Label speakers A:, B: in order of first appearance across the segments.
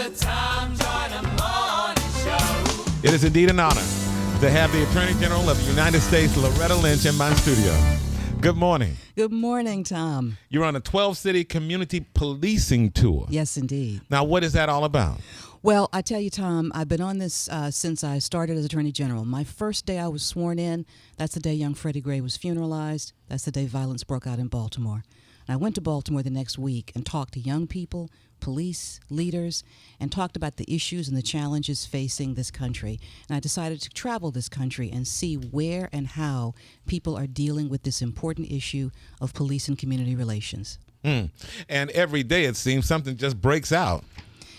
A: the Tom Joyner Morning Show.
B: It is indeed an honor to have the Attorney General of the United States, Loretta Lynch, in my studio. Good morning.
C: Good morning, Tom.
B: You're on a 12-city community policing tour.
C: Yes, indeed.
B: Now, what is that all about?
C: Well, I tell you, Tom, I've been on this since I started as Attorney General. My first day I was sworn in, that's the day young Freddie Gray was funeralized. That's the day violence broke out in Baltimore. And I went to Baltimore the next week and talked to young people, police, leaders, and talked about the issues and the challenges facing this country. And I decided to travel this country and see where and how people are dealing with this important issue of police and community relations.
B: And every day, it seems, something just breaks out.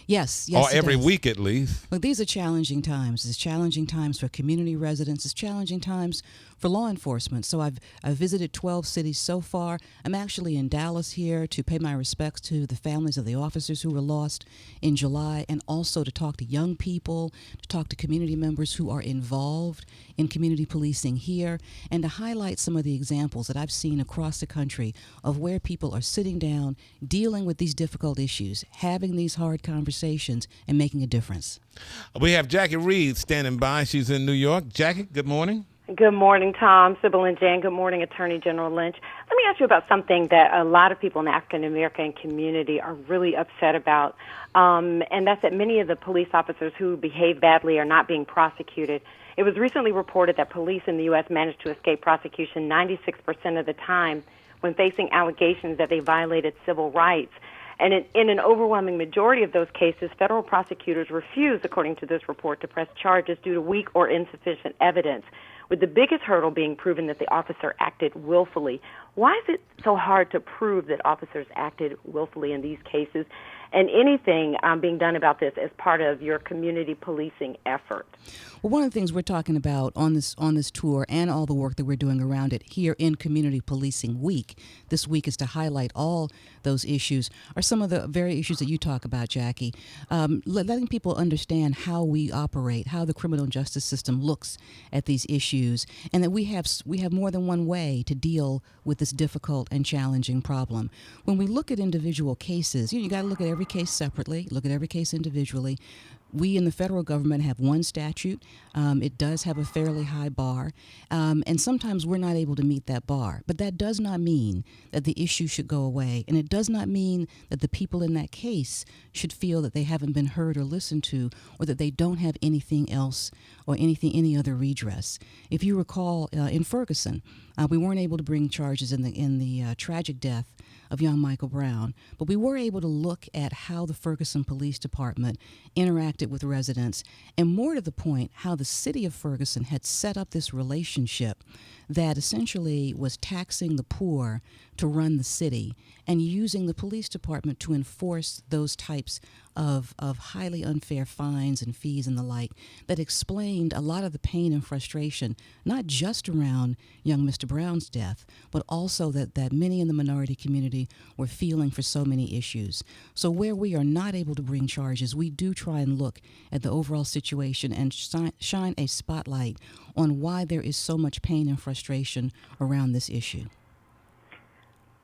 C: Yes,
B: or
C: it
B: every
C: does.
B: week at least.
C: Look, these are challenging times. It's challenging times for community residents. It's challenging times for law enforcement. So I've visited 12 cities so far. I'm actually in Dallas here to pay my respects to the families of the officers who were lost in July, and also to talk to young people, to talk to community members who are involved in community policing here, and to highlight some of the examples that I've seen across the country of where people are sitting down, dealing with these difficult issues, having these hard conversations, and making a difference.
B: We have Jackie Reed standing by. She's in New York. Jackie, good morning.
D: Good morning, Tom, Sybil, and Jan. Good morning, Attorney General Lynch. Let me ask you about something that a lot of people in the African-American community are really upset about, and that's that many of the police officers who behave badly are not being prosecuted. It was recently reported that police in the U.S. managed to escape prosecution 96% of the time when facing allegations that they violated civil rights. And in an overwhelming majority of those cases, federal prosecutors refuse, according to this report, to press charges due to weak or insufficient evidence, with the biggest hurdle being proven that the officer acted willfully. Why is it so hard to prove that officers acted willfully in these cases? And anything being done about this as part of your community policing effort?
C: Well, one of the things we're talking about on this tour and all the work that we're doing around it here in Community Policing Week, this week is to highlight all those issues, are some of the very issues that you talk about, Jackie. Letting people understand how we operate, how the criminal justice system looks at these issues, and that we have more than one way to deal with this difficult and challenging problem. When we look at individual cases, you got to look at every case separately, look at every case individually. We in the federal government have one statute. It does have a fairly high bar, and sometimes we're not able to meet that bar. But that does not mean that the issue should go away, and it does not mean that the people in that case should feel that they haven't been heard or listened to, or that they don't have anything else or any other redress. If you recall, in Ferguson, we weren't able to bring charges in the tragic death of young Michael Brown, but we were able to look at how the Ferguson Police Department interacted with residents, and more to the point, how the city of Ferguson had set up this relationship that essentially was taxing the poor to run the city and using the police department to enforce those types of highly unfair fines and fees and the like, that explained a lot of the pain and frustration, not just around young Mr. Brown's death, but also that many in the minority community were feeling for so many issues. So where we are not able to bring charges, we do try and look at the overall situation and shine a spotlight on why there is so much pain and frustration around this issue.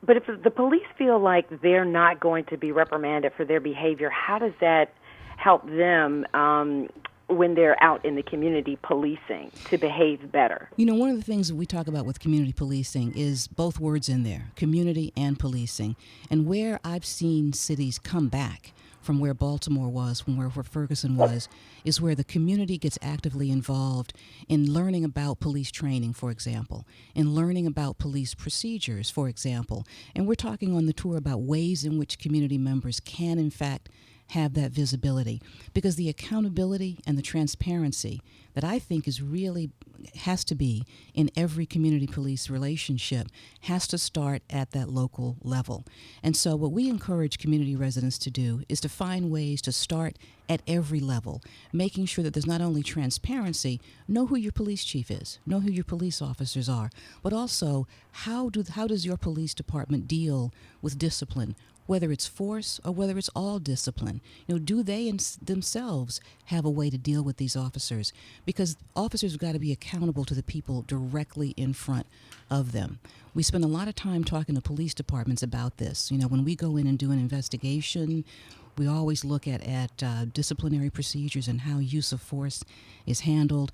D: But if the police feel like they're not going to be reprimanded for their behavior, how does that help them when they're out in the community policing to behave better?
C: One of the things that we talk about with community policing is both words in there, community and policing. And where I've seen cities come back from where Baltimore was, from where Ferguson was, is where the community gets actively involved in learning about police training, for example, in learning about police procedures, for example. And we're talking on the tour about ways in which community members can, in fact, have that visibility, because the accountability and the transparency that I think has to be in every community police relationship has to start at that local level. And so what we encourage community residents to do is to find ways to start at every level, making sure that there's not only transparency, know who your police chief is, know who your police officers are, but also how does your police department deal with discipline whether it's force or whether it's all discipline. Do they themselves have a way to deal with these officers? Because officers have got to be accountable to the people directly in front of them. We spend a lot of time talking to police departments about this. When we go in and do an investigation, we always look at disciplinary procedures and how use of force is handled.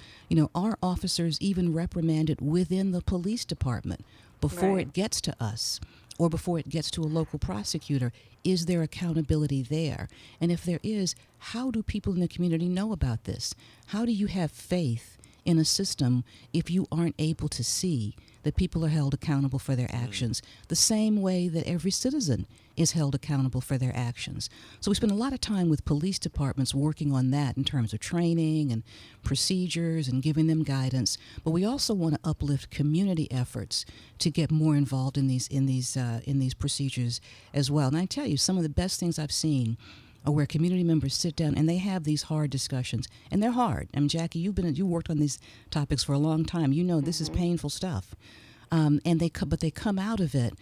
C: Are officers even reprimanded within the police department before it gets to us or before it gets to a local prosecutor? Is there accountability there? And if there is, how do people in the community know about this? How do you have faith in a system if you aren't able to see that people are held accountable for their actions the same way that every citizen is held accountable for their actions? So we spend a lot of time with police departments working on that in terms of training and procedures and giving them guidance. But we also want to uplift community efforts to get more involved in these procedures as well. And I tell you, some of the best things I've seen are where community members sit down and they have these hard discussions, and they're hard. I mean, Jackie, you worked on these topics for a long time. This is painful stuff, and they come out of it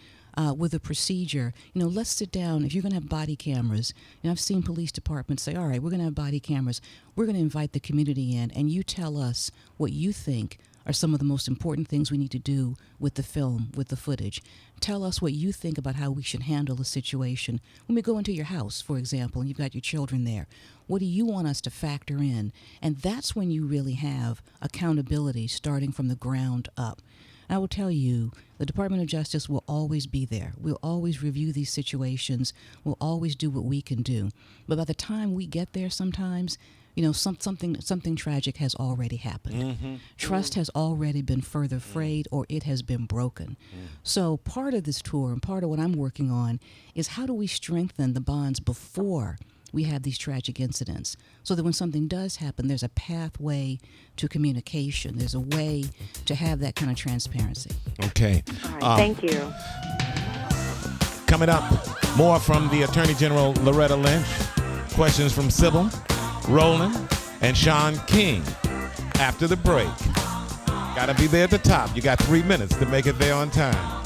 C: with a procedure. Let's sit down. If you're going to have body cameras, I've seen police departments say, all right, we're going to have body cameras. We're going to invite the community in, and you tell us what you think are some of the most important things we need to do with the film, with the footage. Tell us what you think about how we should handle a situation. When we go into your house, for example, and you've got your children there, what do you want us to factor in? And that's when you really have accountability starting from the ground up. I will tell you, the Department of Justice will always be there. We'll always review these situations. We'll always do what we can do. But by the time we get there sometimes, something tragic has already happened. Trust has already been further frayed, or it has been broken. So part of this tour and part of what I'm working on is how do we strengthen the bonds before we have these tragic incidents, so that when something does happen, there's a pathway to communication. There's a way to have that kind of transparency.
B: Okay.
D: All right, thank you.
B: Coming up, more from the Attorney General Loretta Lynch. Questions from Sybil, Roland, and Sean King after the break. Got to be there at the top. You got 3 minutes to make it there on time.